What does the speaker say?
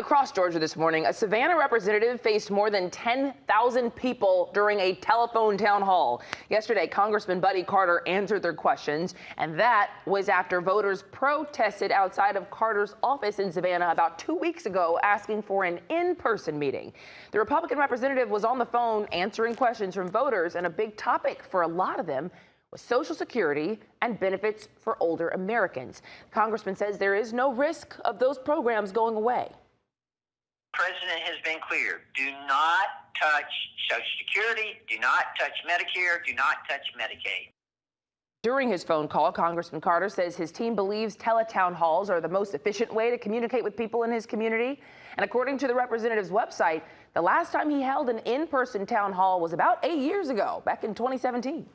Across Georgia this morning, a Savannah representative faced more than 10,000 people during a telephone town hall. Yesterday, Congressman Buddy Carter answered their questions, and that was after voters protested outside of Carter's office in Savannah about 2 weeks ago, asking for an in-person meeting. The Republican representative was on the phone answering questions from voters, and a big topic for a lot of them was Social Security and benefits for older Americans. The congressman says there is no risk of those programs going away. The president has been clear. Do not touch Social Security, do not touch Medicare, do not touch Medicaid. During his phone call, Congressman Carter says his team believes tele-town halls are the most efficient way to communicate with people in his community. And according to the representative's website, the last time he held an in-person town hall was about 8 years ago, back in 2017.